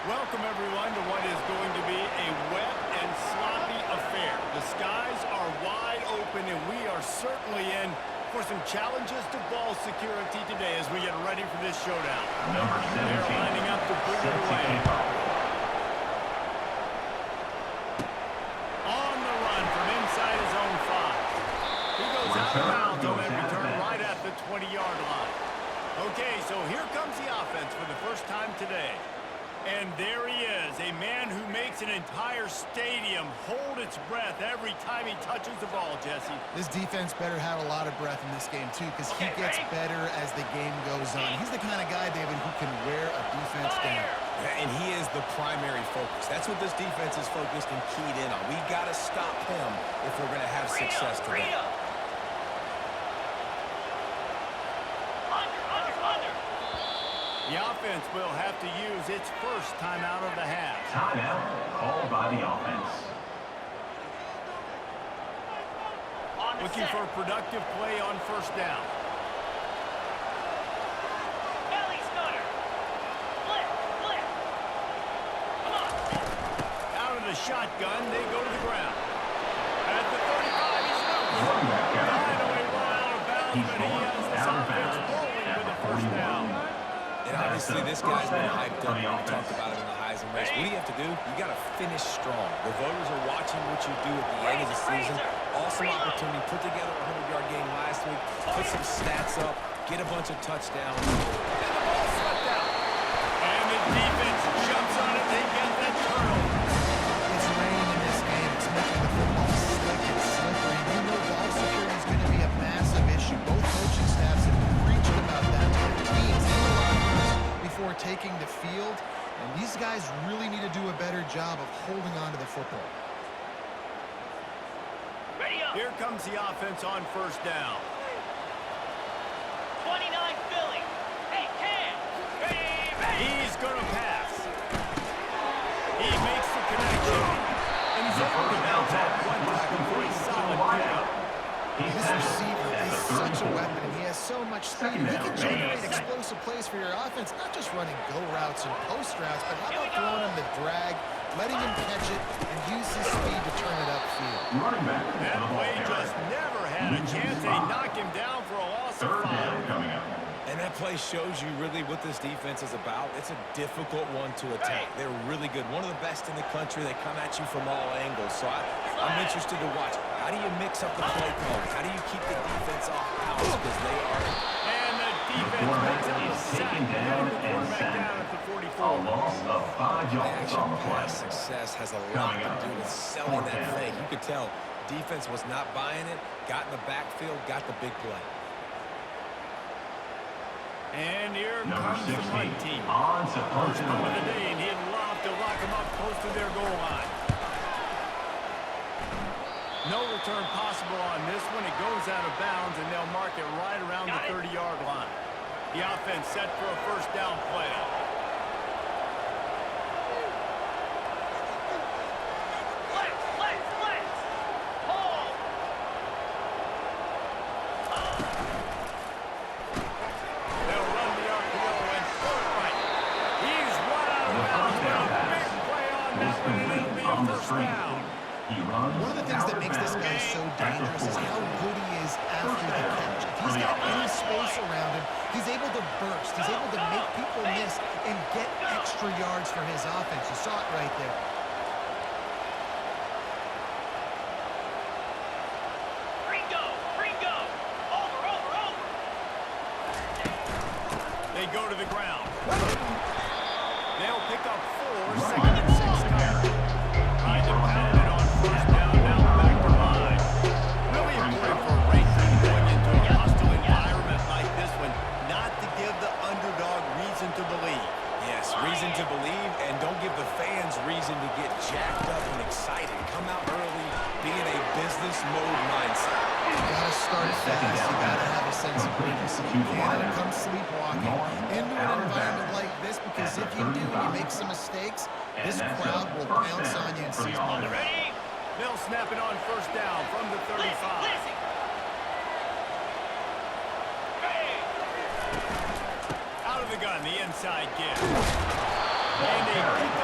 Welcome, everyone, to what is going to be a wet and sloppy affair. The skies are wide open, and we are certainly in for some challenges to ball security today as we get ready for this showdown. Number 17. They're lining up to bring it away. On the run from inside his own 5. He goes out of bounds on that return right at the 20-yard line. Okay, so here comes the offense for the first time today. And there he is, a man who makes an entire stadium hold its breath every time he touches the ball, Jesse. This defense better have a lot of breath in this game, too, because he gets better as the game goes on. He's the kind of guy, David, who can wear a defense down. And he is the primary focus. That's what this defense is focused and keyed in on. We got to stop him if we're going to have success today. The offense will have to use its first timeout of the half. Timeout called by the offense. Looking for a productive play on first down. Out of the shotgun, they go to the ground. At the 35, he's Running back out. finally run out of bounds, He's but he has this out of offense bounds rolling at with the a first 41. down. And obviously, this guy's been hyped up. For the We offense. talked about it in the Heisman race. What do you have to do? You got to finish strong. The voters are watching what you do at the end of the season. Awesome opportunity. Put together a 100-yard game last week. Put some stats up. Get a bunch of touchdowns. And the ball swept out. And the defense jumps on it. They get that turnover. It's raining in this game. It's making the football slick and slippery. You know ball security is going to be a massive issue. Both coaching staffs have preached about that to their teams and the locker rooms before taking the field. And these guys really need to do a better job of holding on to the football. Here comes the offense on first down. 29 Philly. Hey, Cam. He's going to pass. He makes the connection. And he's able to bounce off one tackle for a solid pickup. This receiver is such a weapon, and he has so much speed. He can generate explosive plays for your offense, not just running go routes and post routes, but how about throwing him the drag, letting him catch it, and use his speed to turn it upfield. Running back. That play just never had a chance. They knock him down for a loss of 5. Third down coming up. And that play shows you really what this defense is about. It's a difficult one to attack. They're really good. One of the best in the country. They come at you from all angles. So I'm interested to watch. How do you mix up the play calling? How do you keep the defense off balance? Because they are... And the defense makes up the sack. Down The and quarterback sacked. down at the 44. A loss of 5 yards Action on the play. pass success has a lot to do with selling that fake. You could tell defense was not buying it, got in the backfield, got the big play. And here Number comes the 16 punt team. on to punt First in punt the of the way. day, and he'd love to lock him up close to their goal line. No return possible on this one. It goes out of bounds, and they'll mark it right around the 30-yard line. The offense set for a first down play. Hold. They'll run the RPO and throw it right. He's run out of bounds. The first down Big pass play on is that one, and it'll complete be on a the first screen. down. He runs One of the things that out of makes this guy bounds so at the dangerous is 40. how good he is after the catch. If he's got any space around him, he's able to burst. He's able to make people miss and get extra yards for his offense. You saw it right there. Ringo. Over. They go to the ground. They'll pick up 4, second and 6 coming. Trying to pound it on first down, now back to line. Really important for a race team going into a hostile environment like this one, not to give the underdog reason to believe. Yes, reason to believe, and don't give the fans reason to get jacked up and excited. Come out early, be in a business mode mindset. You gotta start fast. You gotta have a sense of urgency. You can't come sleepwalking into an environment like this, because if you do and you make some mistakes, this crowd will pounce on you and seize momentum. Ready? They'll snap it on first down from the 35. Listen. Hey. Out of the gun, the inside give. And they pick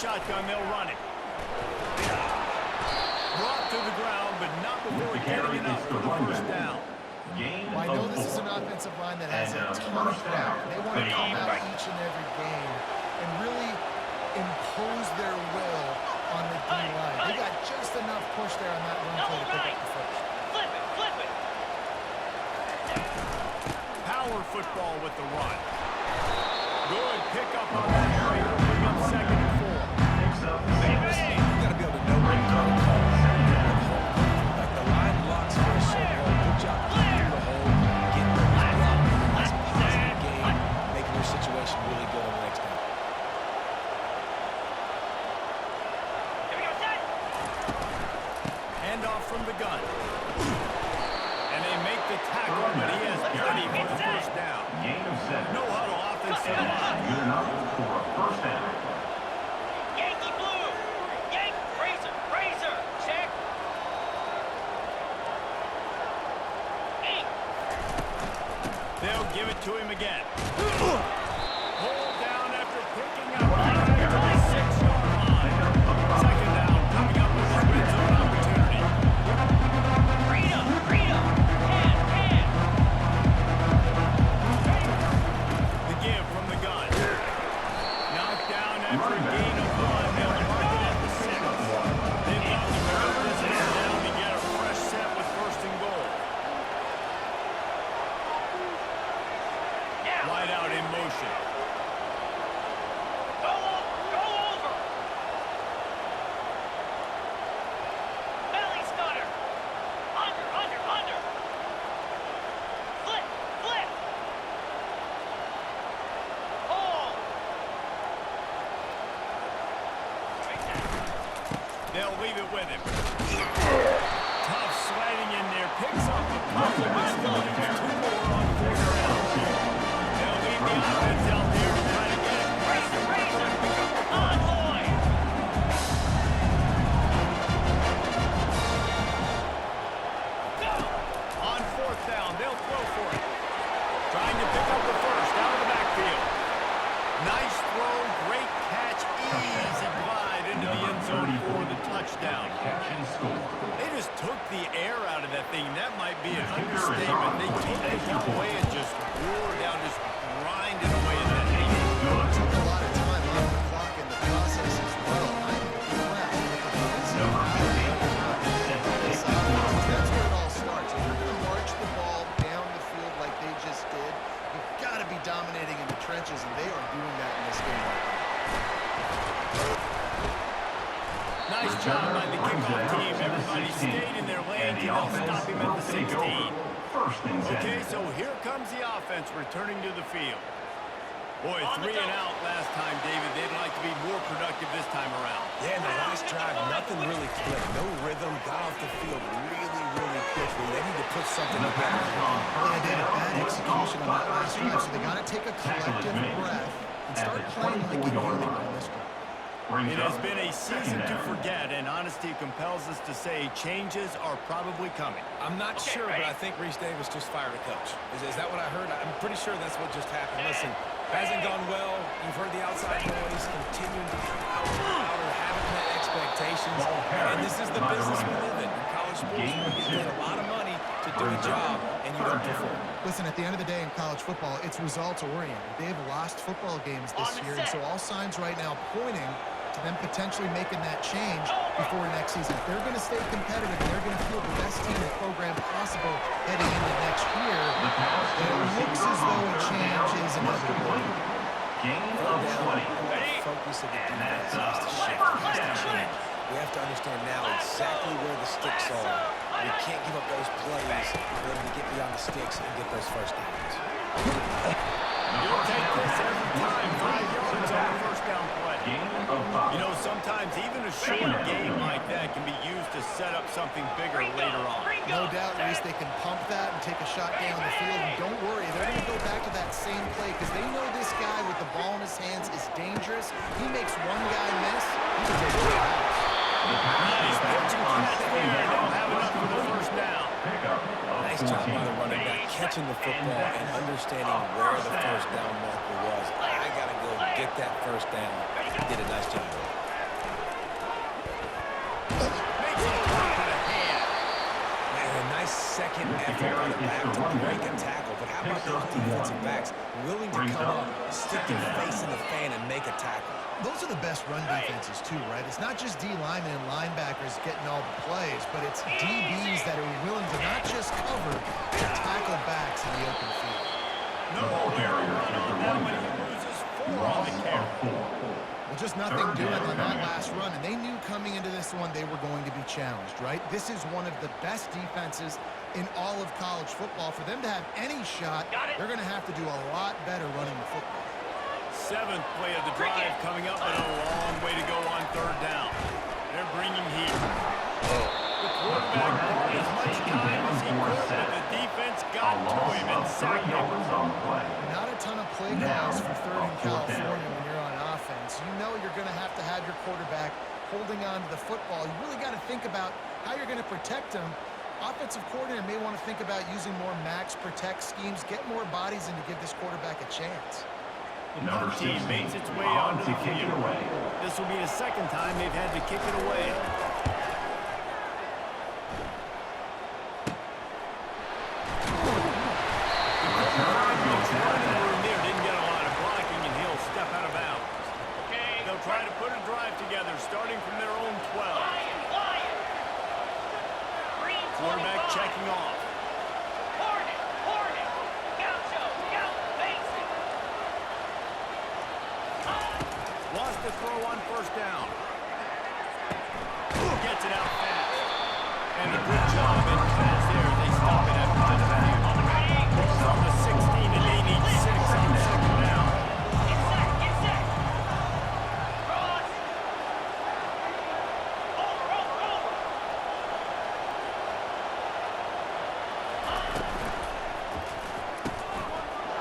shotgun, they'll run it. Brought to the ground, but not before getting enough for the first down. Well, I know this is an offensive line that has a ton of power. They want to come out each and every game and really impose their will on the D-line. They got just enough push there on that run play to pick up the first. Flip it, flip it. Power football with the run. Good pick up on that play. Bring up 2nd and 4. You got to be able to know when to call it. Like the line blocks for a short hole. Good job through the hole, getting the block. Nice positive game, making your situation really good on the next down. Here we go, set. Handoff from the gun. And they make the tackle, but he has plenty for the first down. Gain of 7. No huddle offense to the line. Good enough for a first down. Yankee blue. Razor, razor. Check. Ink. They'll give it to him again. Hold down after picking up to the 6-yard line. 2nd down, coming up with this red zone opportunity. Freedom, freedom. Can. The give from the gun. Knocked down after a gain of 1. They'll mark it at the 6. They've got to convert this down to get a fresh set with 1st and goal. Now. Wide out in motion. Go over. Belly stutter. Under. Flip. Hold. They'll leave it with him. Tough sliding in there. Picks up the couple, but still needs 2 more on 4th down. They'll leave the offense out there to try to get it. Razor. On line. Go. On 4th down, they'll throw for it. Trying to pick up the first out of the backfield. Nice throw, great catch, easy glide into the end zone for the touchdown. Catch and score. They just took the air out of that thing. That might be an understatement. They took the ball away and just wore down, just grinded away at that thing. Took a lot of time off the clock in the process as well. I'm impressed with the defensive That's where it all starts. If you're going to march the ball down the field like they just did, you've got to be dominating in the trenches, and they are doing that in this game right now. Nice job by the kickoff team. Everybody stayed in their lane and they'll stop him at the 16. First and 10. Okay, so here comes the offense returning to the field. Boy, 3 and out last time, David. They'd like to be more productive this time around. Yeah, in the last drive, nothing really clicked. No rhythm, got off the field really quickly. They need to put something together. Well, they had a bad execution on that last drive, so they got to take a collective breath and start playing like a unit on this one. It has been a season to forget, and honesty compels us to say changes are probably coming. I'm not sure, but I think Reese Davis just fired a coach. Is that what I heard? I'm pretty sure that's what just happened. Listen, hasn't gone well. You've heard the outside noise continuing to come out and having that expectations. And this is the business we live in. In college sports, we get paid a lot of money to do a job, and you don't perform. Listen, at the end of the day in college football, it's results-oriented. They've lost football games this year, and so all signs right now pointing to them potentially making that change before next season. If they're going to stay competitive and they're going to field the best team and program possible heading into next year, then it looks as though a change is inevitable. Gain of 20. The focus of the defense has to shift. It has to change. We have to understand now exactly where the sticks are. We can't give up those plays for them to get beyond the sticks and get those first downs. You'll take this every time. 5 yards on the first down play. Gain of 5. You know, sometimes even a short game like that can be used to set up something bigger later on. No doubt, at least they can pump that and take a shot down the field. And don't worry, they're going to go back to that same play because they know this guy with the ball in his hands is dangerous. He makes one guy miss, he can take it out. Nice pitch and catch there. They'll have enough for the first down. Nice job by the running back, catching the football and understanding where the first down marker was. I got to go get that first down. He did a nice job. effort by the back to break a tackle, but how about those defensive backs willing to come up, stick their face in the fan, and make a tackle? Those are the best run defenses too, right? It's not just D linemen and linebackers getting all the plays, but it's DBs that are willing to not just cover, but tackle backs in the open field. No barrier on that when he loses 4 on the carry. Well, just nothing doing on that last run, and they knew coming into this one they were going to be challenged, right? This is one of the best defenses in all of college football. For them to have any shot, they're going to have to do a lot better running the football. 7th play of the drive coming up, and a long way to go on 3rd down. They're bringing heat. The quarterback bought as much time as he could, but the defense got to him and sacked him. Not a ton of play calls for 3rd in California when you're on offense. You know you're going to have your quarterback holding on to the football. You really got to think about how you're going to protect him. Offensive coordinator may want to think about using more max protect schemes, get more bodies in to give this quarterback a chance. The team makes its way onto the field. This will be the 2nd time they've had to kick it away. Didn't get a lot of blocking, and he'll step out of bounds. They'll try to put a drive together, starting from their own 12. Quarterback checking off. Lost the throw on 1st down. Gets it out fast. And a good job in pass there. They stop it after just a few. Ball's on the 16, and they need 6 on 2nd down. Get set. Cross. Over.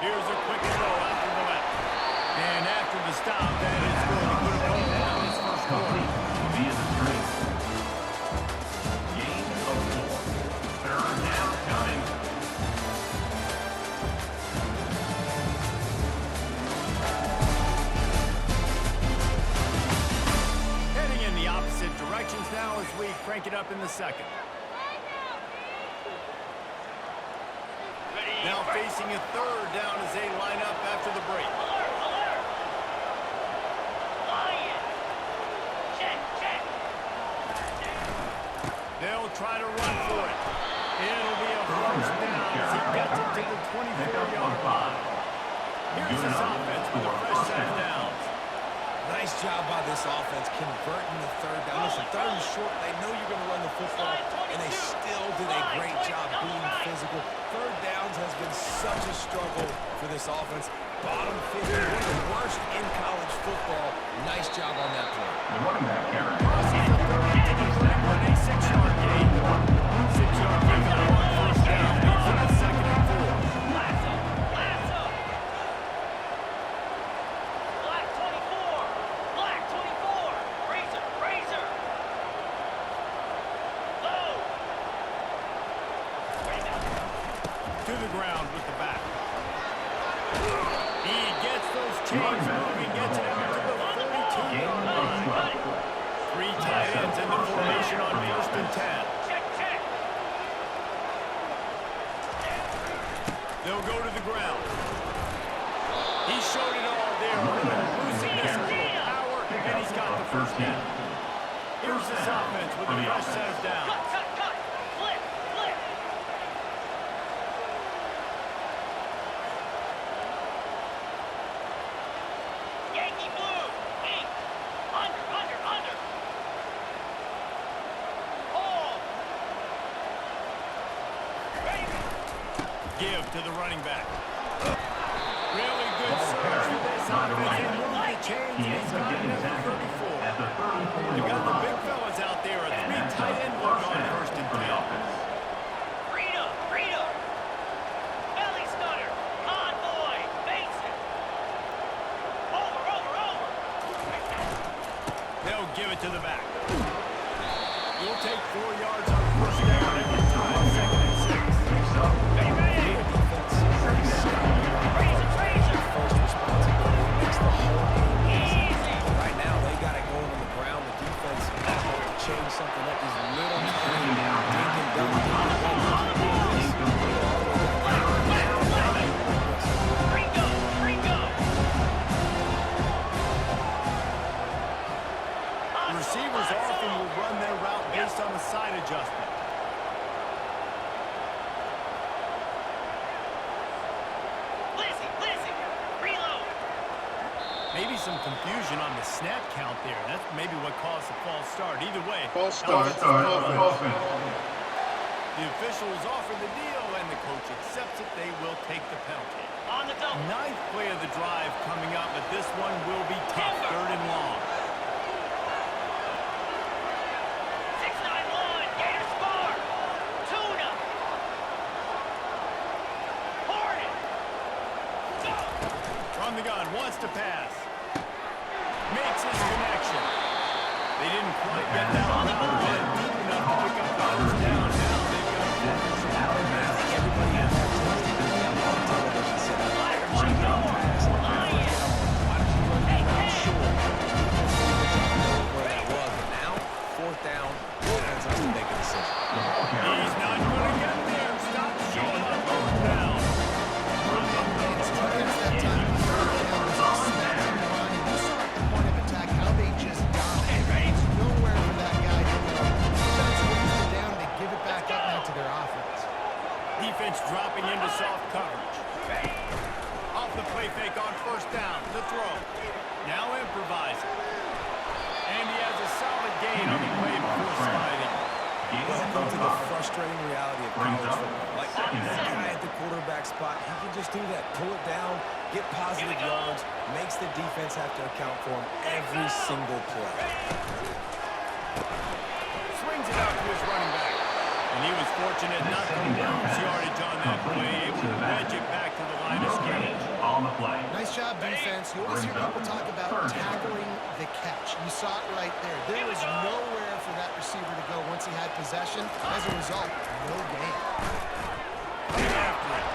Here's a quick throw out to the left. And after the stop, that is going to put a ball on his 1st quarter. Via the string. Gain of 4. 3rd down coming. Heading in the opposite directions now as we crank it up in the 2nd. Now facing a 3rd down as they line up after the break. Alert. Lion. Check. They'll try to run for it. It'll be a 1st down as he gets it to the 24-yard line. Here's this offense with a fresh set of downs. Nice job by this offense converting the 3rd down. Listen, 3rd and short, they know you're going to run the football, and they still did a great job being physical. 3rd downs has been such a struggle for this offense. Bottom 50, one of the worst in college football. Nice job on that play. The running back carry. Crosses the 30 to the 31, a 6-yard gain. 6-yard gain on 1st down. Leaves it at 2nd and 4. Lasso. Black 24. Razor. Low. To the ground with the back. He gets those chains moving, gets it out to the 42-yard line. 3 tight ends in the formation on 1st and 10. Check. They'll go to the ground. He showed it all there. A little looseness, a little power, and he's got the 1st down. Here's this offense with a fresh set of downs. Cut. Flip. Yankee blue. Ink. Under. Hold. Ready. Give to the running back. Really good surge for this offense. They move the chains, and he's got it at the 34. They've got the big fellas out there. A 3 tight end look on 1st and 10. Rita. Belly stunner. Convoy. Mason. Over. They'll give it to the back. You'll take 4 yards on 1st down every time. 2nd and 6. Razor. First responsibility makes the whole game easy. Easy. Right now, they got it going on the ground. The defense has to change something up. These little tiny dink and dunk. Maybe some confusion on the snap count there. That's maybe what caused the false start. Either way, False start, offense. the officials offer the deal, and the coach accepts it. They will take the penalty. On the double. Ninth play of the drive coming up, but this one will be tough. 3rd and long. 6-9-1. Gator score. Tuna. Hornet. From the gun, wants to pass. Makes his connection. They didn't quite get that one out of it. Deep enough to pick up the first down. Now they've got a Everybody has that taste to be on television set. Why don't you run short? Where that was, but now, 4th down, defense has to make a decision. He's not going to get there. Stop showing up 4th down. It's defense that time. Was expecting to run, and you saw at the point of attack how they just dominated. There's nowhere for that guy to go. Defense wins it down. They give it back up now to their offense. Defense dropping into soft coverage. Off the play fake on 1st down. The throw. Now improvising. And he has a solid gain on the play before sliding. Welcome to the frustrating reality of college football. Like, that guy at the quarterback spot, he can just do that. Pull it down, get positive yards, makes the defense have to account for him every single play. Swings it out to his running back. And he was fortunate not to lose yardage on that play. Able to wedge it back to the line of scrimmage. On the play. Nice job, defense. You always hear people talk about tackling the catch. You saw it right there. There was nowhere for that receiver to go once he had possession. As a result, no gain. Right after it.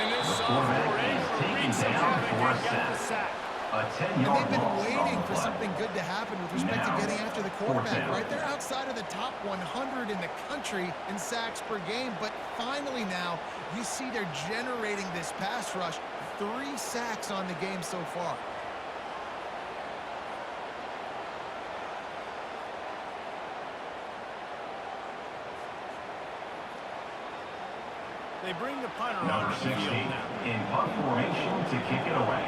And this sophomore able to reach the traffic and get the sack. A And 10-yard they've been loss on waiting the for play. something good to happen with respect to getting after the quarterback. Right there outside of the top 100 in the country in sacks per game. But finally now, you see they're generating this pass rush. 3 sacks on the game so far. They bring the punter Number onto the 60 field now. in punt formation to kick it away.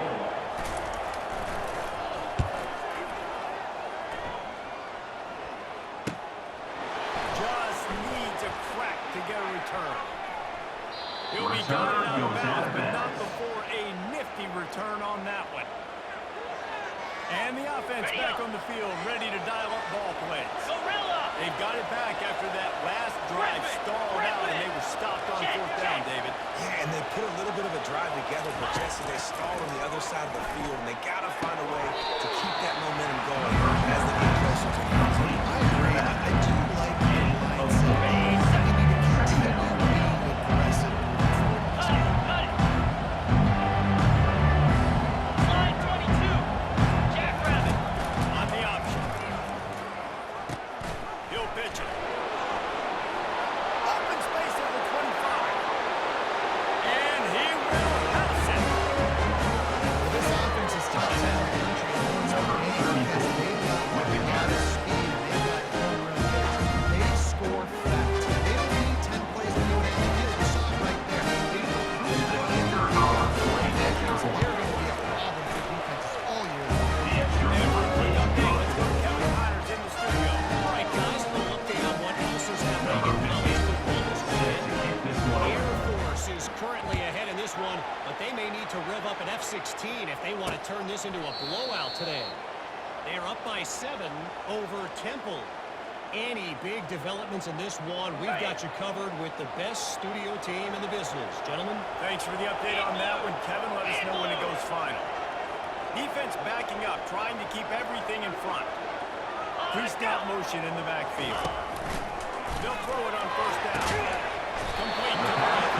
Just needs a crack to get a return. He'll be Return gone out of goes out bounds, of but not bounds. before a nifty return on that one. And the offense back on the field, ready to dial up ball plays. Gorilla. They've got it back after that last drive stalled out, and they were stopped on 4th down, David. Yeah, and they put a little bit of a drive together, but Jesse, they stalled on the other side of the field, and they got to find a way to keep that momentum going as they get closer to the end zone. I agree. I do like the mindset. They need to continue being aggressive moving forward in this game. Cut it. Slide 22. Jackrabbit. On the option. He'll pitch it. Open space at the 25. And he will house it. Well, this offense is top 10 in the country in points per game because they've got speed and they've got home run hitters. They score fast. They don't need 10 plays to go down the field. You saw it right there. They know who to run into. They're going to be a problem for defenses all year long. And for a quick update, let's go to Kevin Myers in the studio. All right, guys, a little update on what else is happening in college football this weekend. Air Force is currently ahead in this one, but they may need to rev up an F-16 if they want to turn this into a blowout today. They're up by 7 over Temple. Any big developments in this one, we've got you covered with the best studio team in the business. Gentlemen? Thanks for the update on that one, Kevin. Let us know when it goes final. Defense backing up, trying to keep everything in front. Pre-snap motion in the backfield. They'll throw it on 1st down. Complete to the left.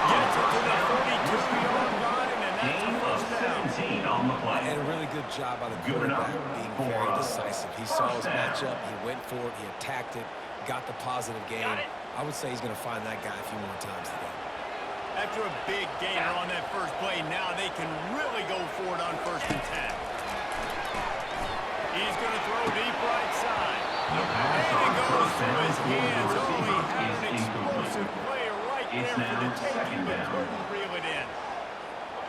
Gets it to the 42-yard line, and that's a 1st down. 17 on the play. And a really good job by the quarterback being very decisive. He saw his matchup, he went for it, he attacked it, got the positive gain. I would say he's going to find that guy a few more times today. After a big gainer on that first play, now they can really go for it on 1st and 10. He's going to throw deep right side. The pass And on it goes first through down his to the hands. Oh, he receiver had is an explosive incomplete. player right It's there for the now taking, 2nd but down. couldn't reel it in.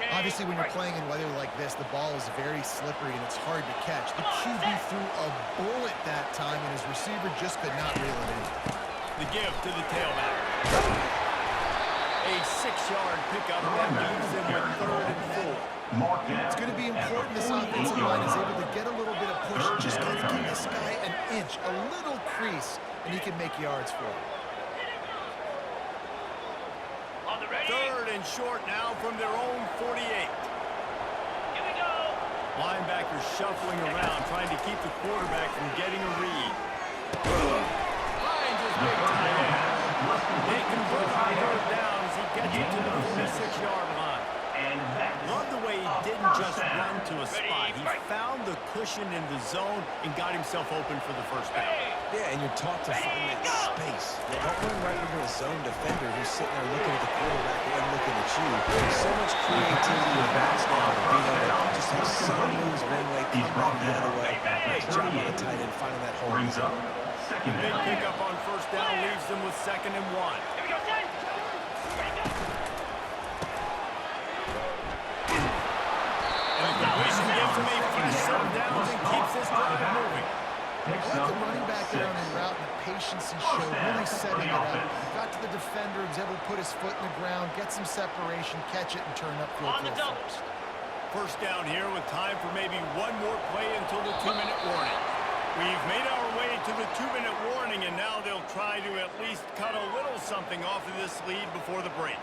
I Obviously, when you're playing in weather like this, the ball is very slippery and it's hard to catch. The QB threw a bullet that time, and his receiver just could not reel it in. The give to the tailback. A 6-yard pickup that leaves him with 3rd and 4. It's going to be important this offensive line is able to get a little bit of push. Just got to give this guy an inch, a little crease, and he can make yards for him. 3rd and short now from their own 48. Here we go. Linebackers shuffling around, trying to keep the quarterback from getting a read. Finds his big tight end. They convert on 3rd down as he gets it to the 46-yard line. Love the way he didn't just run to a spot. He found the cushion in the zone and got himself open for the 1st down. Yeah, and you're taught to find that space. Yeah, don't run right into a zone defender who's sitting there looking at the quarterback and looking at you. There's so much creativity in backs now to being able to just have some moves one way, come back the other way. Nice job on the tight end finding that hole. Brings up The second big down. pickup on 1st down leaves them with 2nd and 1. Here we go, Ted. Ready, go. And the completion gives him a fresh set of downs and keeps this drive moving. I like the running back there on the route and the patience he showed, really setting it up. Got to the defender, was able to put his foot in the ground, get some separation, catch it, and turn up for On the a double. first. 1st down here with time for maybe one more play until the 2-minute warning. We've made our way to the 2-minute warning, and now they'll try to at least cut a little something off of this lead before the break.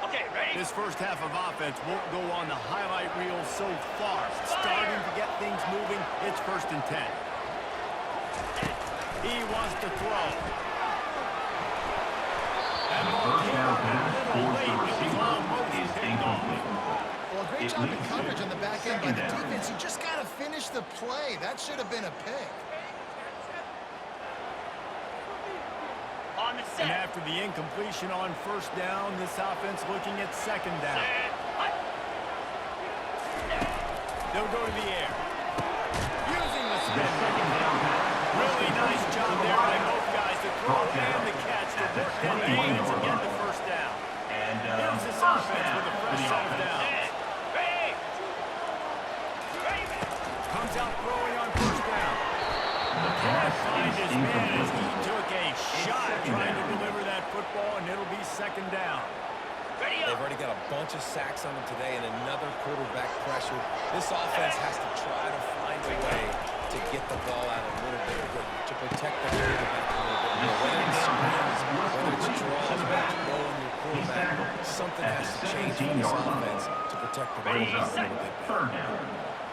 Okay, ready? This 1st half of offense won't go on the highlight reel so far. Starting to get things moving, it's 1st and 10. He wants to throw. That ball came out a little late. It was almost picked off. Well, a great job in coverage on the back end by the defense. You just got to finish the play. That should have been a pick. On the And set. after the incompletion on 1st down, this offense looking at 2nd down. They'll go to the air. Using the spin. Really nice job there by both guys to throw and the catch to work their way to get the 1st down. Here's this offense with a fresh set of downs. Ready. Ready. Comes out throwing on 1st down. Can't find his man as he took a shot trying to deliver that football, and it'll be 2nd down. Ready They've up. already got a bunch of sacks on them today and another quarterback pressure. This offense has to try to find a way to get the ball out a little bit quicker, to protect the quarterback a little bit more. Whether it's screens, whether it's draws, whether it's rolling your quarterback, something has to change for this offense to protect the quarterback a little bit better. 3rd down.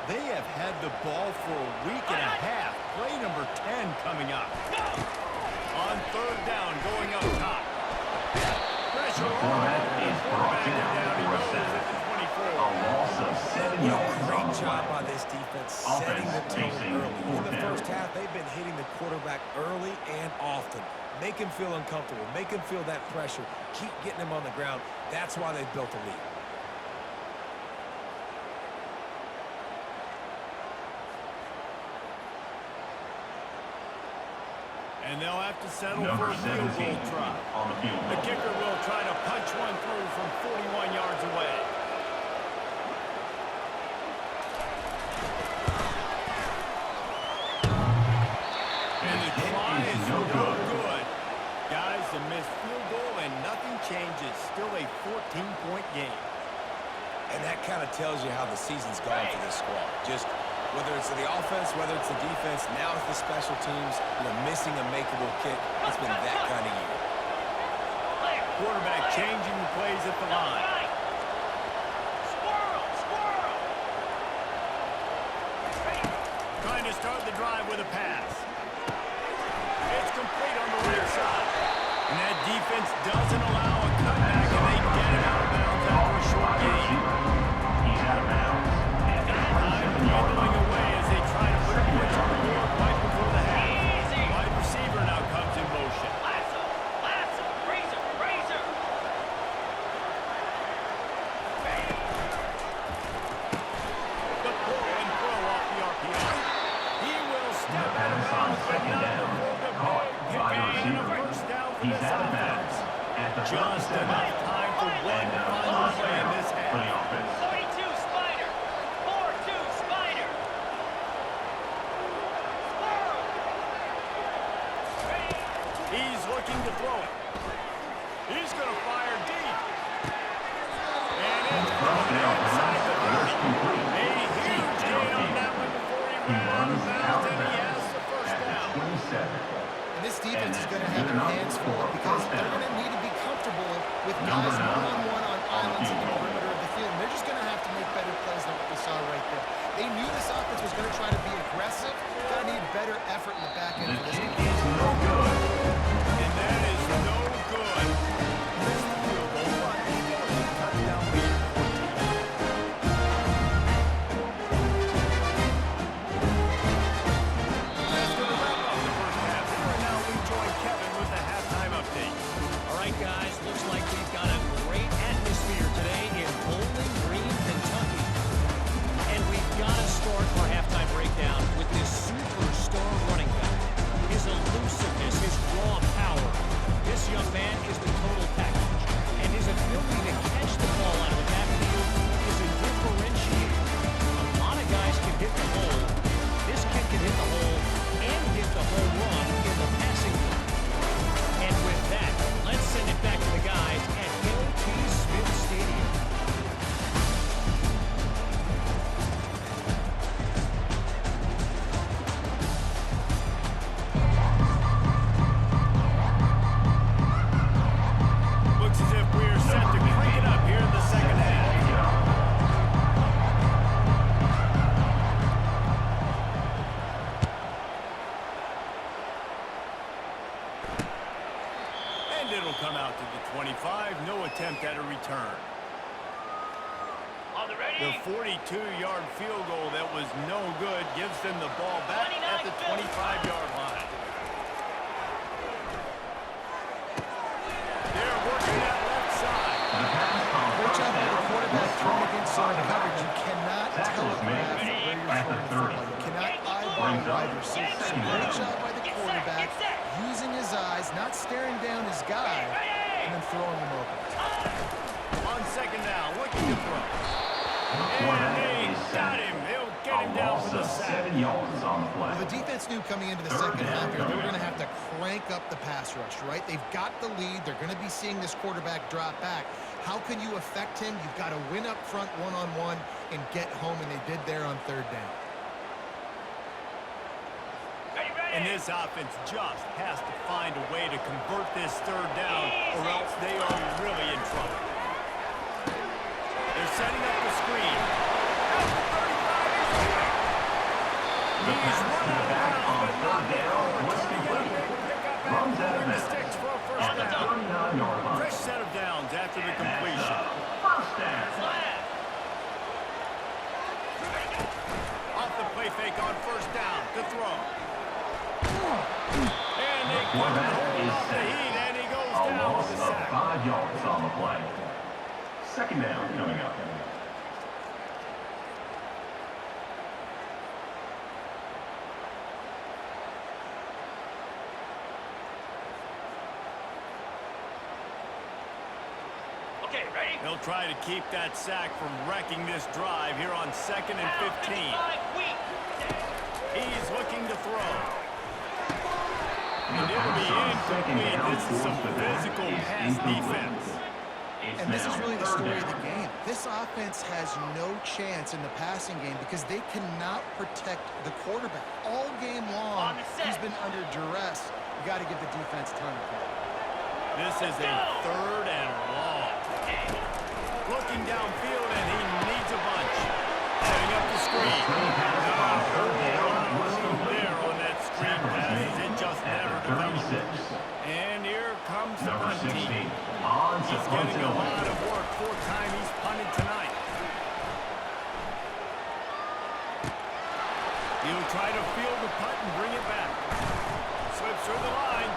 They have had the ball for a week and a half. Play number 10 coming up. On 3rd down, going up top. Pressure on. Quarterback down. He goes at the 24. A loss of 7 yards. Great job by this defense setting the tone early. In the 1st half, they've been hitting the quarterback early and often. Make him feel uncomfortable. Make him feel that pressure. Keep getting him on the ground. That's why they've built a lead. And they'll have to settle Number for a field 17 goal try. on the field The goal. kicker will try to punch one through from 41 yards away. And the try is no good. Guys, a missed field goal and nothing changes. Still a 14-point game. And that kind of tells you how the season's gone for this squad. Just whether it's the offense, whether it's the defense, now it's the special teams, missing a makeable kick. It's been that kind of year. Quarterback changing the plays at the line. Right. Squirrel. Squirrel. Ready. Trying to start the drive with a pass. It's complete on the right side. And that defense doesn't allow a cutback, and they get it out of bounds after a short gain. He's out of bounds. Time dwindling away as they try to put points on the board right before the half. Easy. Wide receiver now comes in motion. Lasso. Lasso. Razor. Razor. Ready. The pull and throw off the RPO. He will step out of bounds, but not before the big pick and a first down for He's this out of offense. bounds at the Just enough time for one final play in this for the half. offense. 42. He's looking to throw it. He's going to fire deep. And it's thrown inside the 30. A huge gain on that one before he ran out of bounds, and he has the first down. 27. And this defense is going to have their hands full because they're going to need to be comfortable with guys one-on-one on islands in the perimeter of the field. And they're just going to have to make better plays than what we saw right there. They knew this offense was going to try to be aggressive. Got to need better effort in the back end for this Kick defense. is no good. And that is no good. Missed the field goal, but he goes to the touchdown lead. That's going to wrap up the first half. And now we join Kevin with the halftime update. All right, guys, looks like we've got a great atmosphere today in Bowling Green, Kentucky. And we've got to start our halftime breakdown with this superstar running back. His elusiveness, his raw power. This young man is the total package. And his ability to catch the ball out of the backfield is a differentiator. A lot of guys can hit the hole. This kid can hit the hole and hit the home run in the passing game. And with that, let's send it back to the guys at L.T. Smith Stadium. Looks as if we're set to crank it up here in the second half. And it'll come out to the 25. No attempt at a return. On the The ready. 42-yard field goal that was no good gives them the ball back at the 25-yard line. They're working that left side. Great job by the quarterback thrown against zone coverage. You cannot telegraph where you're throwing the football. You cannot eyeball a wide receiver. So great job by the quarterback using his eyes, not staring down his guy, and then throwing him open. On second down, looking to throw. And they got him. They'll get him down for the sack. 7 yards on the play. Well, the defense knew coming into the second half here, they were going to have to crank up the pass rush, right? They've got the lead. They're going to be seeing this quarterback drop back. How can you affect him? You've got to win up front one-on-one and get home, and they did there on third down. Ready, ready. And this offense just has to find a way to convert this third down, or else they are really in trouble. They're setting up the screen. At the 35, he's running out of bounds, but not before turning it. Big pickup Runs out and of the bounds. sticks for a first On the down. 39-yard line. Fresh set of downs after the completion. First down. Flat. Off the play fake on first down to throw. And they couldn't Quarterback hold is off the safe. heat, and he goes A down loss with of the sack. 5 yards on the play. Second down coming up. Okay, ready? They'll try to keep that sack from wrecking this drive here on 2nd and 15. 55 weak. He's looking to throw. And it'll be incomplete. This is some physical pass defense. And this is really the story of the game. This offense has no chance in the passing game because they cannot protect the quarterback. All game long, On the set. he's been under duress. You got to give the defense time to play. This is a 3rd and long. Looking downfield, and he needs a bunch. Setting up the screen. There on that screen pass. It just never developed. 36. And here comes the Number punt 16. team. On to He's punt getting a away. lot of work. 4th time he's punted tonight. He'll try to field the punt and bring it back. Slips through the line.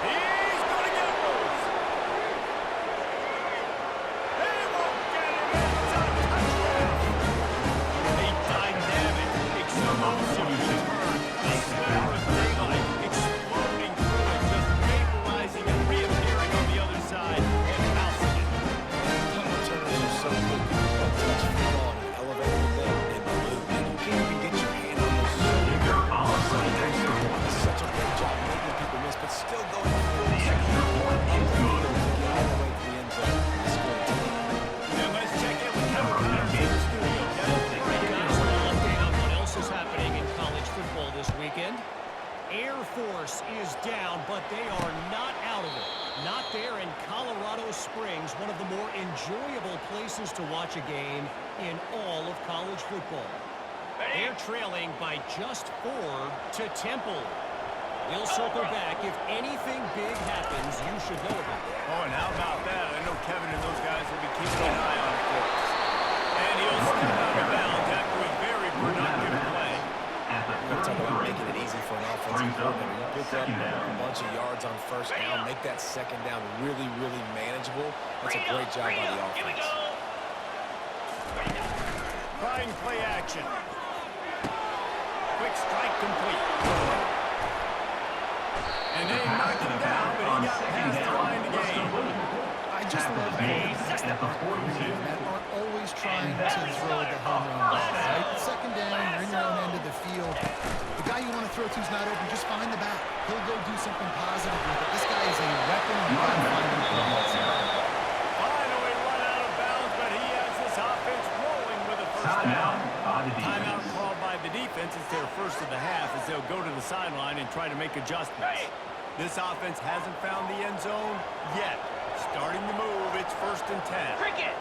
He's going to get loose. They won't get him. It's a touchdown. A dynamic, explosive return. A smell of daylight exploding through it, just vaporizing and reappearing on the other side and bouncing it. Punt returners are so good. You can touch the ball and elevate the leg and move. And you can't even get your hand on the shoulder. Awesome extra point. Such a great job watch a game in all of college football. They're trailing by just 4 to Temple. We'll circle back if anything big happens you should know about. Oh, and how about that? I know Kevin and those guys will be keeping an eye on it for us. And he'll step out of bounds after a very productive play. We're talking about making it easy for an offensive coordinator. You pick up a bunch of yards on first down, make that second down really, really manageable. That's a great job by the offense. Trying play action. Quick strike complete. And they knocked him down, but he got past the line to gain. I just love quarterbacks that aren't always trying to throw the home run ball, right? Second down, you're in your own end of the field. The guy you want to throw to is not open. Just find the back. He'll go do something positive with it. This guy is a weapon. You got to find him for the Finally run out of bounds, but he has this offense rolling with a first down. Timeout called by the defense. It's their first of the half as they'll go to the sideline and try to make adjustments. This offense hasn't found the end zone yet. Starting to move, it's 1st and 10. Cricket.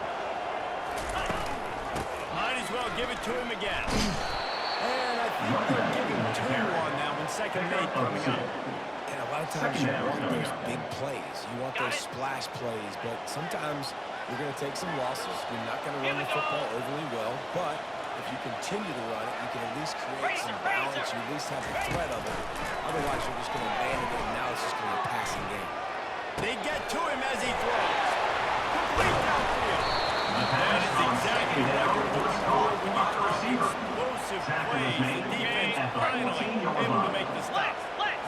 Might as well give it to him again. And I think they'll give him 2 on that one. 2nd and 8 coming up. And a lot of times you want those big plays. You want those splash plays, but sometimes you're going to take some losses. You're not going to run the football overly well, but if you continue to run it, you can at least create some balance. You at least have the threat of it. Otherwise, you're just going to abandon it, and now it's just going to be a passing game. They get to him as he throws. Complete downfield. That is exactly what you're looking for when you talk explosive plays. The defense finally able to make the stop.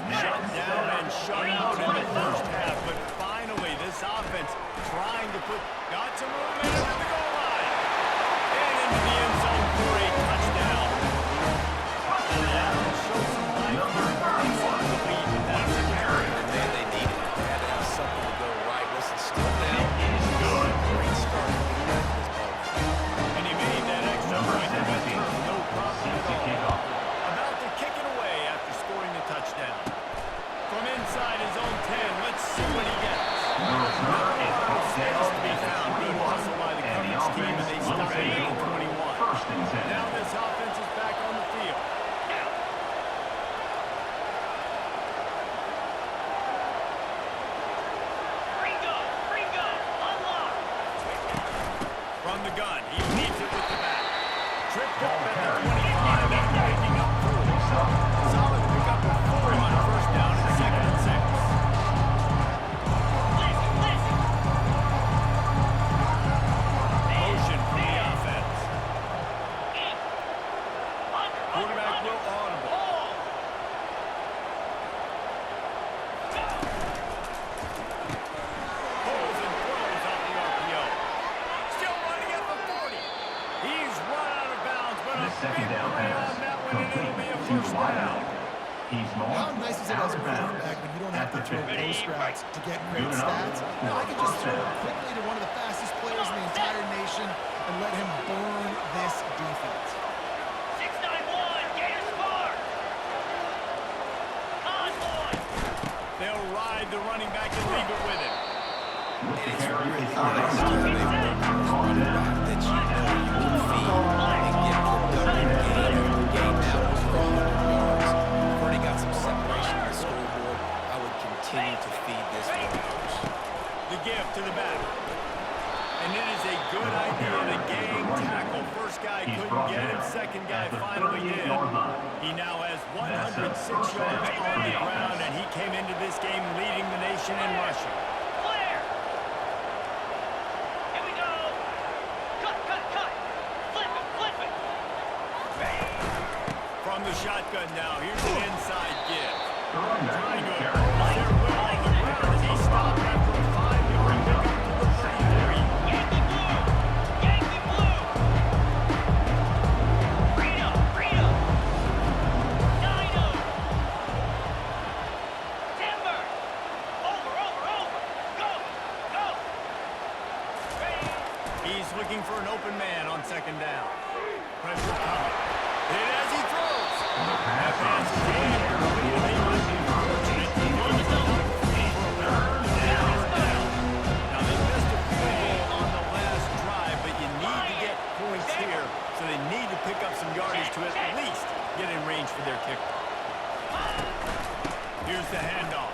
Shut down and shut out in the first half, but finally this offense trying to got some room in at the goal line. And into the end zone for a touchdown. And that will show some life here. The lead with that secondary. Man, they needed it. They had to have something to go right. Listen, still down. Good. Great start. And he made that extra point that went through no problem at all. About to kick it away after scoring the touchdown. From inside his own 10, let's see what he gets. Space to be found. Good hustle by the coverage team, and they stop it at 21. Now this offense is back on the field. Ringo, unlock. From the gun, he leads it with the back. Tripped up at the 25 after making up 4. Solid pickup of 4 on 1st down and 2nd and 6. Motion from the offense. Quarterback will audible. Pulls and throws off the RPO. Still running at the 40. He's run out of bounds, but a big play on that one, and it'll be a first down. How nice is it as a quarterback when you don't have to throw post routes to get great stats? No, I can just throw quickly to one of the fastest players in the entire nation and let him burn this defense. 691, Gator score. Convoy. They'll ride the running back and leave it with him. It's really nice to have a running back that you know you can feed and get productive game after game. That was for 100 yards. We've already got some separation on the scoreboard. I would continue to feed this one. The gift to the back. And it is a good idea to gang tackle. First guy couldn't get him. Second guy finally did. He now has 106 yards on the ground, and he came into this game leading the nation in rushing. Clear. Here we go. Cut. Flip it. From the shotgun now, here's an inside give. Trying to impose their will on the ground as he stopped after a 5-yard pickup to the 33. Yankee blue. Reno. Dino. Timber. Over. Go. Ready. He's looking for an open man on 2nd down. Pressure coming. Hit as he throws. That pass is incomplete. He might be fortunate. so they need to pick up some yardage to at least get in range for their kicker. Here's the handoff.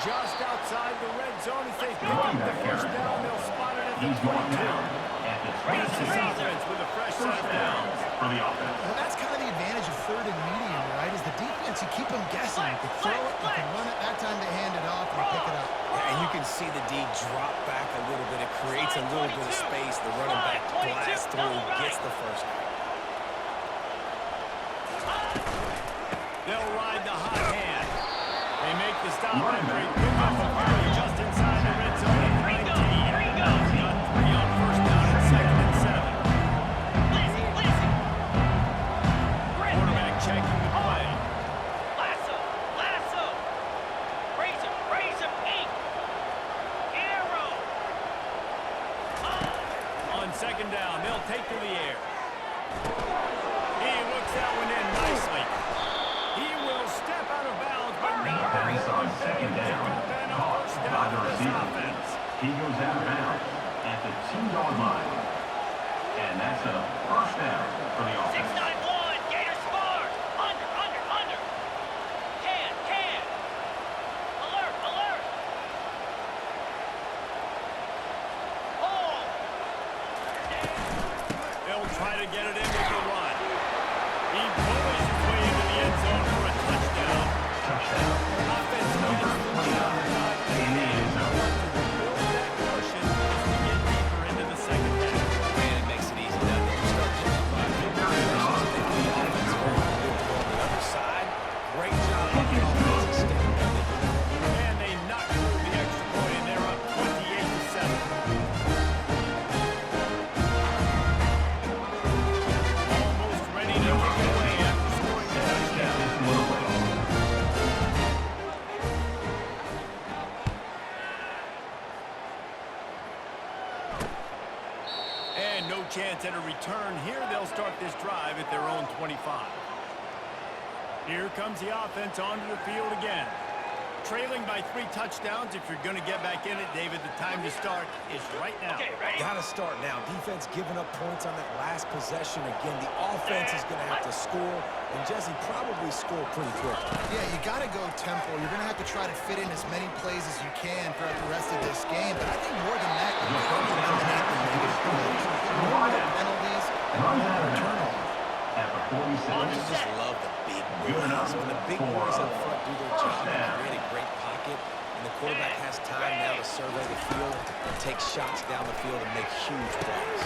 Just outside the red zone as they pick up the first down. They'll spot it at the 22. This is offense with a fresh set of downs. For the offense. Well, that's kind of the advantage of third and medium, right? Is the defense, you keep them guessing. You can throw it, you can run it, that time to hand it off and pick it up. Yeah, and you can see the D drop back a little bit. It creates a little bit of space. The running back blasts through, gets the first down. They'll ride the hot hand. They make the stop after a pickup of play just inside the red zone at 19. Got 3 on first down and 2nd and 7. Quarterback checking the play. Lasso. Raise him, ink. Arrow. On 2nd down, they'll take to the air. He works that one in nicely. He will step out of bounds, but not Defense on 2nd down. Caught by the receiver. He goes out of bounds at the 2-yard line. And that's a first down for the offense. 6-9-1. Gators smart. Under. Can. Alert. Hold. They'll try to get it in with the run. He bullies his way into the end zone for a touchdown. Offense Number 29 in the end zone. build that cushion as we get deeper into the second half. Man, it makes it easy, doesn't it? You start getting by the offense very predictable on the other side. Great job on the offense extending that lead. And they knock through the extra point, and they're up 28-7. Almost ready to kick it away after scoring the touchdown. And no chance at a return here. They'll start this drive at their own 25. Here comes the offense onto the field again. Trailing by 3 touchdowns. If you're going to get back in it, David, the time to start is right now. Okay, ready? Got to start now. Defense giving up points on that last possession. Again, the offense is going to have to score, and Jesse probably score pretty quick. Yeah, you got to go tempo. You're going to have to try to fit in as many plays as you can throughout the rest of this game. But I think more than that, you have to eliminate the negative plays. More the penalties and more turnovers. At the 47. I just love the big boys. When the big boys up front do their job and create a great pocket, and the quarterback has time now to survey the field and take shots down the field and make huge plays.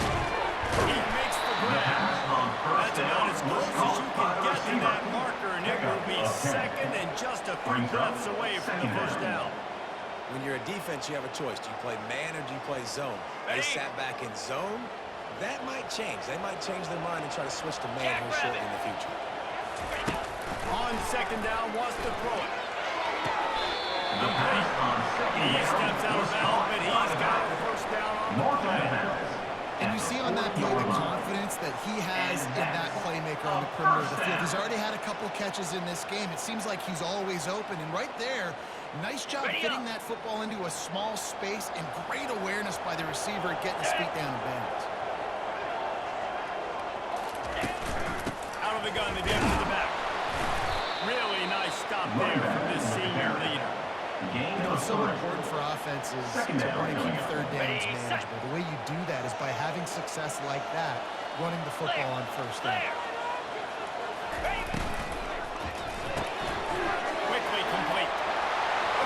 He makes the grab. That's about as close as you can get to that marker, and it will be 2nd and just a few breaths away from the first down. When you're a defense, you have a choice. Do you play man or do you play zone? They sat back in zone. That might change. They might change their mind and try to switch to man here shortly in the future. On 2nd down, wants to throw it. The pass on 2nd He down steps out of was bounds, caught but by he's the got a back. first down on the North of play. bounds. And you see on that play the confidence that he has in that playmaker on the perimeter of the field. He's already had a couple catches in this game. It seems like he's always open. And right there, nice job fitting that football into a small space and great awareness by the receiver getting his feet down in bounds. Out of the gun, they get to the back. Really nice stop there from this senior leader. Gain You know, of it's so 3. important for offenses Second to down. want to keep third downs manageable. The way you do that is by having success like that, running the football on first down. Quickly complete.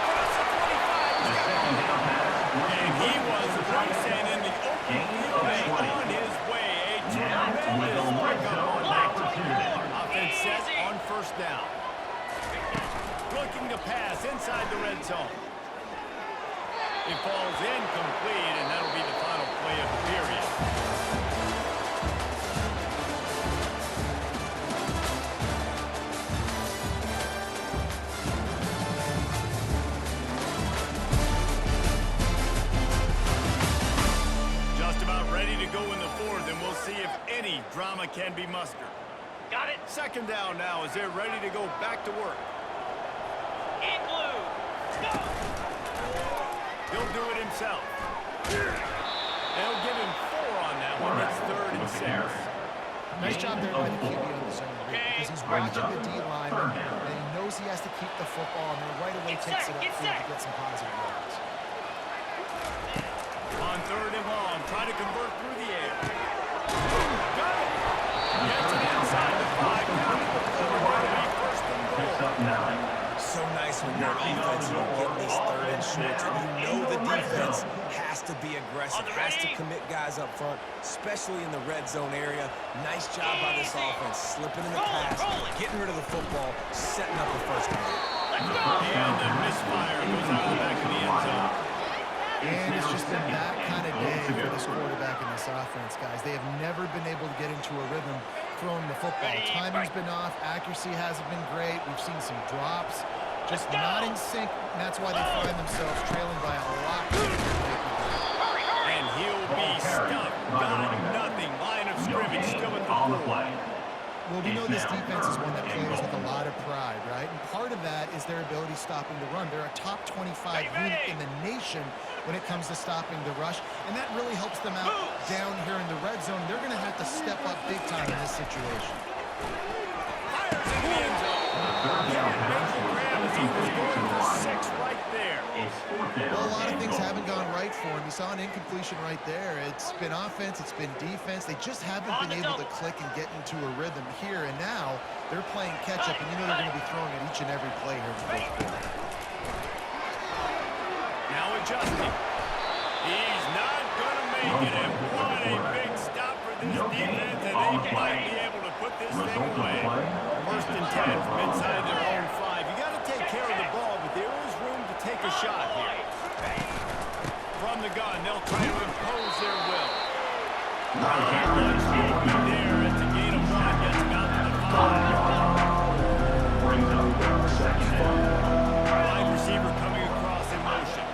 Across the 25. The second down pass was And he was loose and in the open field and on his way. A tremendous pickup on that. Offense set on first down. Looking to pass inside the red zone. It falls incomplete, and that'll be the final play of the period. Just about ready to go in the 4th, and we'll see if any drama can be mustered. Got it. 2nd down now as they're ready to go back to work. In blue. Go. He'll do it himself. They'll give him 4 on that. that one. It's 3rd and 6. Nice job there by the QB on the zone read because he's watching the D-line and he knows he has to keep the football and then right away takes it upfield to get some positive yards. On 3rd and long, try to convert through the air. Got it! Gets it inside the 5, down to the 4, going to be 1st and goal. Picks up 9. So nice when you're an offense and you're getting these 3rd and shorts, and you know the defense has to be aggressive, has to commit guys up front, especially in the red zone area. Nice job by this offense, slipping in the pass, getting rid of the football, setting up the first down. And the misfire goes out of the back of the end zone. And it's just been that kind of day for this quarterback in this offense, guys. They have never been able to get into a rhythm throwing the football. Timing's been off. Accuracy hasn't been great. We've seen some drops. Just not in sync, and that's why they find themselves trailing by a lot. And he'll be stuck. Got nothing. Line of scrimmage still at the 4. Well, we know this defense is one that plays with a lot of pride, right? And part of that is their ability stopping the run. They're a top 25 unit in the nation when it comes to stopping the rush, and that really helps them out down here in the red zone. They're going to have to step up big time in this situation. Fires in the end zone. Can't make the grab as he was going for 6 right there. Well, a lot of things haven't gone right for him. You saw an incompletion right there. It's been offense, it's been defense. They just haven't been able to click and get into a rhythm here, and now they're playing catch-up, and you know they're going to be throwing at each and every play here in the fourth quarter. Now adjusting. He's not going to make it, and what a big stop for this defense, and they might be able to put this thing away. 1st and 10 from inside their own 5. You got to take care of the ball, but there is room to take a shot here. From the gun, they'll try to impose their will. There, it's a gain of 1, gets him out to the 5. Brings up 2nd down. Wide receiver coming across in motion.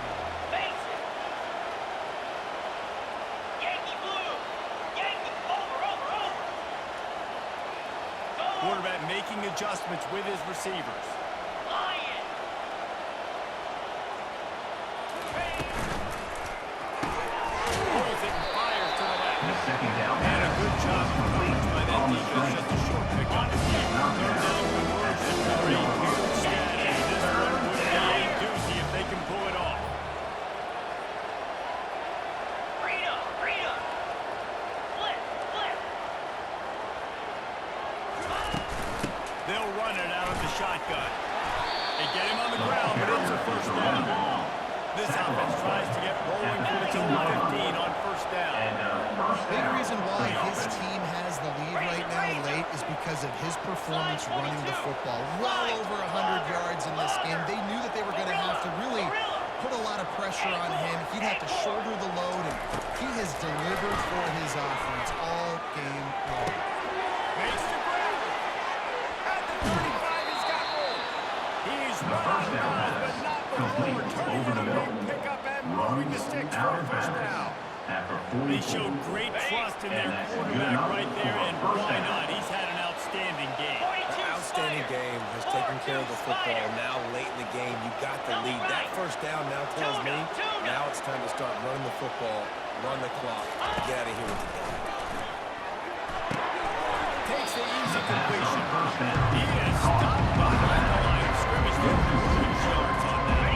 Yankee blue. Yankee over. Quarterback making adjustments with his receivers. Lion. Pulls it and fires to the left. The 2nd down. And a good job complete by that defense. Just a short pickup. 3rd down conversion for a huge stat. And this one would be a doozy if they can pull it off. Rita. Flip. They'll run it out of the shotgun. They get him on the ground, but it's a 1st down. This offense tries to get rolling from its own 15 on 1st down. Big reason why his team has the lead right now late is because of his performance running the football. Well over 100 yards in this game. They knew that they were going to have to really put a lot of pressure on him. He'd have to shoulder the load, and he has delivered for his offense all game long. Makes the grab. At the 35, he's got room. He's running hard, but not before turning a big pickup and moving the sticks for a 1st down. They showed great trust in their quarterback right there, and why not? He's had an outstanding game. Outstanding game, has taken care of the football. Now late in the game, you got the lead. That 1st down now tells me now it's time to start running the football, run the clock, get out of here with the game. Takes the easy completion. He is stopped behind the line of scrimmage. There are 2 yards on that.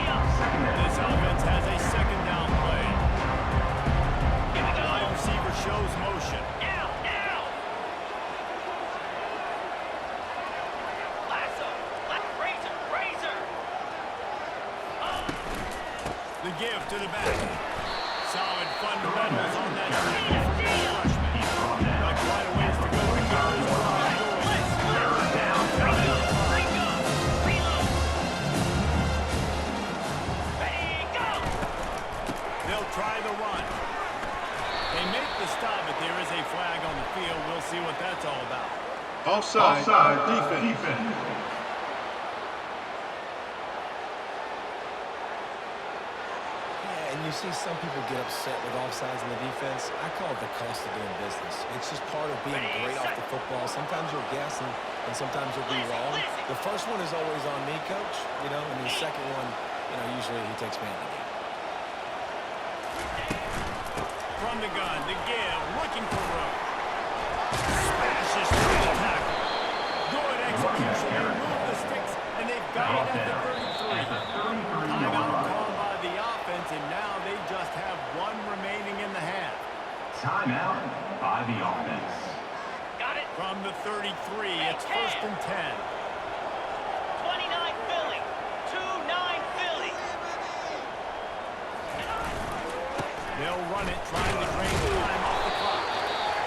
This offense has a 2nd down play. Wide receiver shows motion. Now. Lasso. Razor. The give to the back. Solid fundamentals on that freshman. Got quite a ways to go to keep this drive going. They'll try the run. They make the stop, but there is a flag on the field. We'll see what that's all about. Offside defense. And you see some people get upset with offsides in the defense. I call it the cost of doing business. It's just part of being great off the football. Sometimes you'll guess and sometimes you'll be wrong. The first one is always on me, Coach, and the second one, usually he takes me out of the game. from the gun. The give, looking for room. Smashes through the tackle. Good execution. They move the sticks, and they've got it at the 33. Timeout called by the offense, and now they just have one remaining in the half. Timeout by the offense. Got it. From the 33, it's 1st and 10. 29 Philly. 2-9 Philly. They'll run it, trying to drain time off the clock.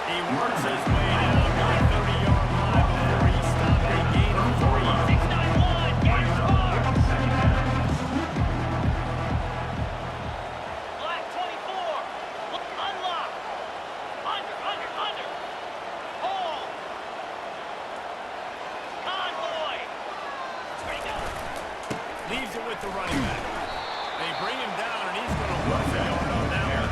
He works his way down to the 30-yard line before he stopped a gain of 3. 6-9-1. Game score. Black 24. Unlock. Under. Hold. Convoy. Ready to go. Leaves it with the running back. They bring him down, and he's going to lose a yard on that one.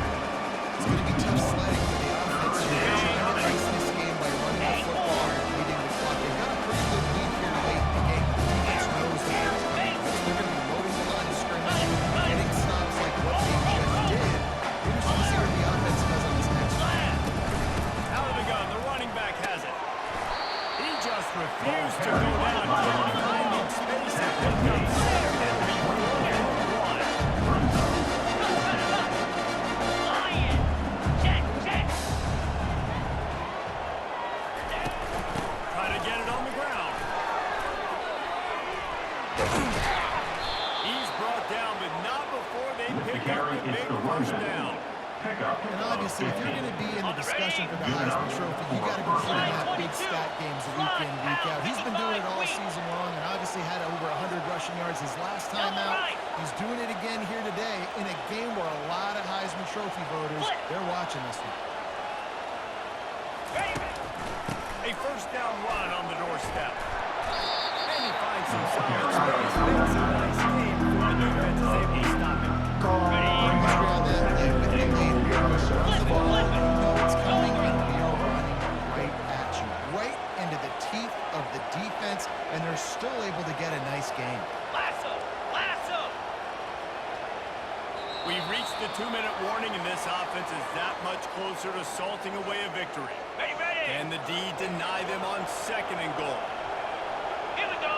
It's going to be tough sledding for the offense. They're trying to ice this game by running the football and leading the clock. They've got a pretty good lead here late in the game. The defense knows that it's coming. They're going to be loading the line of scrimmage, getting stops like what they just did. We're just going to see what the offense does on this next drive. Out of the gun, the running back has it. He just refused to go down, finding space and pick up 6. It'll be 4-1. Lion. Check. Try to get it on the ground. He's brought down, but not before they pick up the big first down. And obviously, if you're going to be in the discussion for the Heisman Trophy, you got to be putting out big stat games week in, week out. He's been doing it all season long and obviously had over 100 rushing yards his last time out. He's doing it again here today in a game where a lot of Heisman Trophy voters, they're watching this one. A first down run on the doorstep. And he finds some solid space. Makes a nice game before the defense is able to stop him. History on that play with the lead. We're going to run the ball. You know it's coming, and we are running right at you. Right into the teeth of the defense, and they're still able to get a nice game. Lasso. We've reached the 2-minute warning, and this offense is that much closer to salting away a victory. Ready. Can the D deny them on 2nd and goal? Here we go.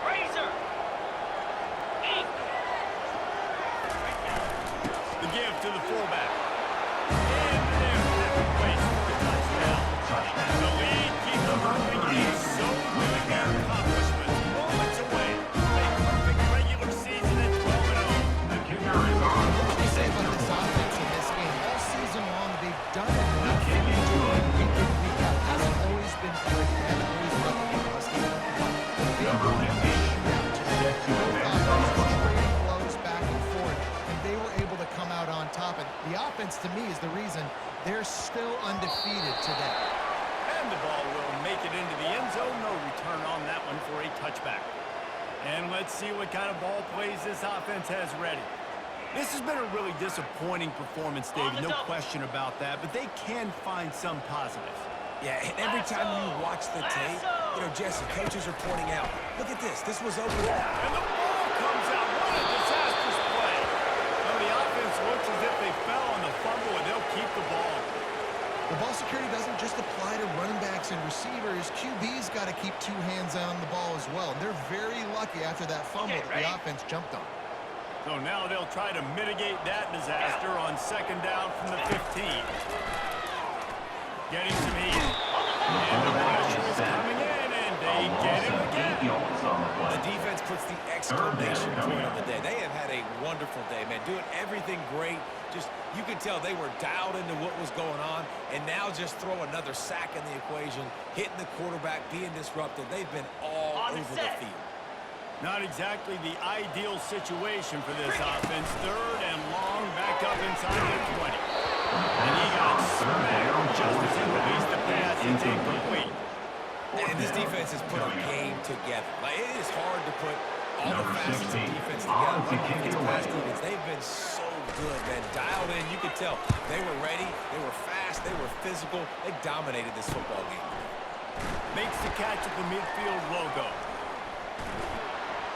Razor. Ink. The give to the fullback. And there's that place for a touchdown. The lead keeps moving. He's so good at their accomplishments. Moments away. A perfect regular season at 12-0. The kicker is on. What do you say about this offense in this game? All season long, they've done enough to enjoy week in, week out. Hasn't always been good. They haven't always been rusty. But they were in a shootout today. Both offenses trading blows back and forth, and they were able to come out on top. And the offense, to me, is the reason they're still undefeated today. And the ball will make it into the end zone. No return on that one for a touchback. And let's see what kind of ball plays this offense has ready. This has been a really disappointing performance, David. No question about that. But they can find some positives. Yeah, and every time you watch the tape, you know, Jesse, coaches are pointing out, look at this. This was open. And the ball comes out. What a disastrous play. Now the offense looks as if they fell on the fumble, and they'll keep the ball. The ball security doesn't just apply to running backs and receivers. QB's got to keep 2 hands on the ball as well. They're very lucky after that fumble that the offense jumped on. So now they'll try to mitigate that disaster on 2nd down from the 15. Getting some heat. And the pressure is coming in, and they get him again. The defense puts the exclamation point on the day. They have had a wonderful day, man. Doing everything great. Just, you could tell they were dialed into what was going on, and now just throw another sack in the equation, hitting the quarterback, being disrupted. They've been all over the field. Not exactly the ideal situation for this offense. 3rd and long, back up inside the 20. And he got smacked just as he released the pass. It's incomplete. And this defense has put a game together. Like, it is hard to put all the facets of defense together. They've been so good, man. Dialed in, you could tell. They were ready, they were fast, they were physical. They dominated this football game. Makes the catch at the midfield logo.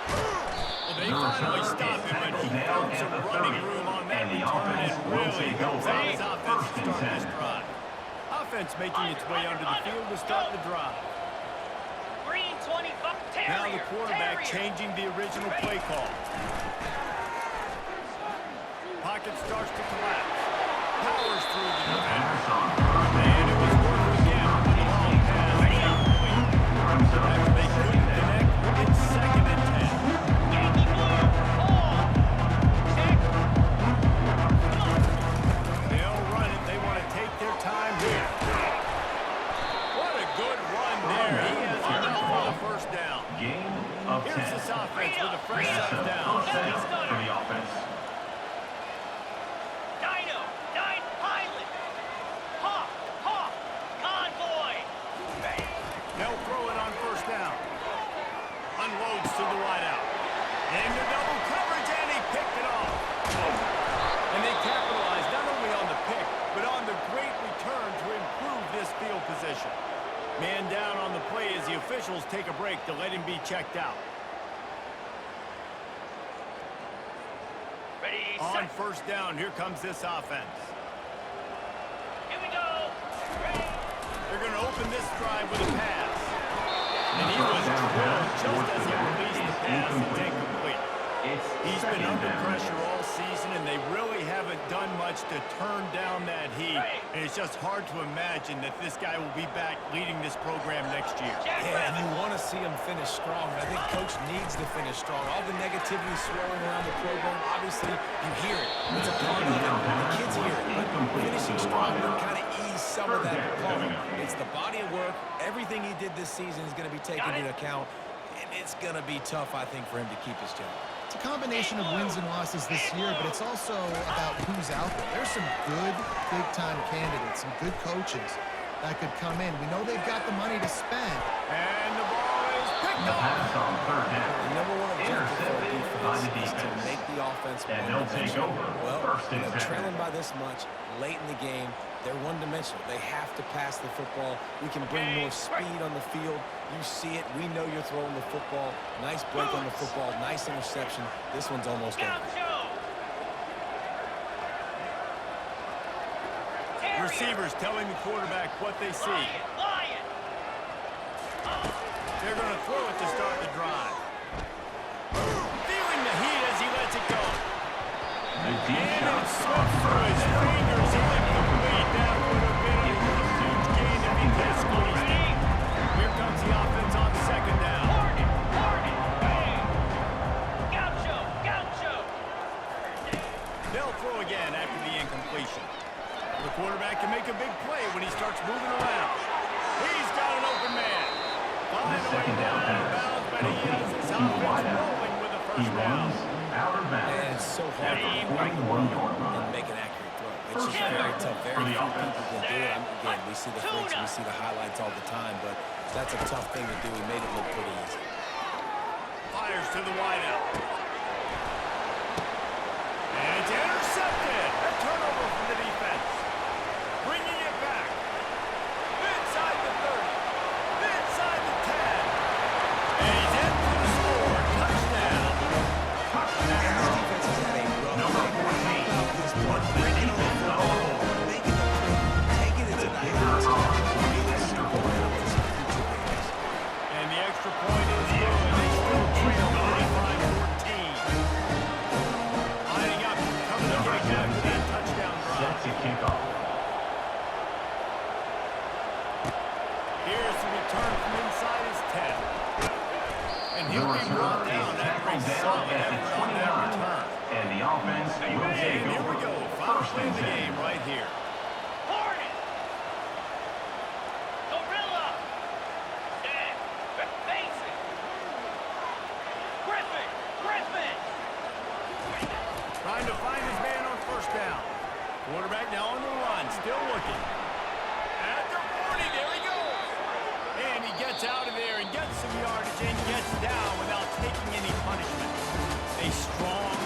Well, they finally stop him, but he found some running room on that return and really helps out his offense to start this drive. Offense making its way under the field to start the drive. Green 25. Now the quarterback changing the original play call. Pocket starts to collapse. Powers through the defender. And it was worth again with the long pass. After they couldn't connect, it's 2nd and 10. Yankee blue. Ball. Check. Come on. They'll run it. They want to take their time here. What a good run there. He has enough for the first down. Gain of 10. Here's this offense with a fresh That's set a down. first down for the offense. Dino. Pilot. Hawk. Convoy. They'll throw it on first down. Unloads to the wideout. Into double coverage, and he picked it off. And they capitalized not only on the pick, but on the great return to improve this field position. Man down on the play as the officials take a break to let him be checked out. Ready, On set. first down, here comes this offense. Here we go. Ready. They're going to open this drive with a pass. And he was drilled just as he released the pass. It's incomplete. He's been under pressure all season, and they really haven't done much to turn down that heat. And it's just hard to imagine that this guy will be back leading this program next year. Yeah, and you want to see him finish strong. And I think Coach needs to finish strong. All the negativity swirling around the program, obviously, you hear it. It's a part of it. The kids hear it. But finishing strong will kind of ease some of that problem. It's the body of work. Everything he did this season is going to be taken into account. And it's going to be tough, I think, for him to keep his job. It's a combination of wins and losses this year, but it's also about who's out there. There's some good big-time candidates, some good coaches that could come in. We know they've got the money to spend. And the ball is picked The off. pass on third down. The number one objective for a Intercepted by the defense is to defense. make the offense And they'll take one-dimensional. over. Well, First and 10. trailing by this much late in the game, they're one-dimensional. They have to pass the football. We can bring more speed on the field. You see it. We know you're throwing the football. Nice break on the football. Nice interception. This one's almost over. Gaucho. Receivers telling the quarterback what they see. Lion. They're going to throw it to start the drive. Feeling the heat as he lets it go. The deep And shot. it slipped through his fingers. Incomplete. That would have been a huge gain if he could have squeezed it. Here comes the offense on second down. Target. Bang. Gaucho. They'll throw again after the incompletion. The quarterback can make a big play when he starts moving around. He's got an open man. Finally Second down out of pass. bounds, but he has his To the offense wideout. rolling with a He first down. runs out of And bounds. it's so hard to At the break the 41-yard line. and make an accurate throw. It's First just very down tough. for Very the few offense. people can do it. Again, we see the flicks, we see the highlights all the time, but that's a tough thing to do. He made it look pretty easy. Fires to the wideout. And it's intercepted. A turnover from the defense. Bringing it back. Inside the 30. Inside the 10. And he's in for the score. Touchdown. This defense has had a rough Number night. 14. How about this play? What's the Breaking on the defense football, on? making the play, taking it to the house. Being a Super Bowl winner with some future games. And the extra point is good. They still trail 35-14. Lining up, coming to kick after that touchdown drive. Sets a kickoff. Here's the return from inside his 10. And The he'll be return brought is down after a tackled solid down at the effort on that 29. return. And the offense will And take here over. we go. Final First play of and the 10. game right here. Hornet. Gorilla. Stand. Mason. Griffin. Trying to find his man on first down. Quarterback now on the run, still looking. At the 40, there he goes. And he gets out of there and gets some yardage and gets down without taking any punishment. A strong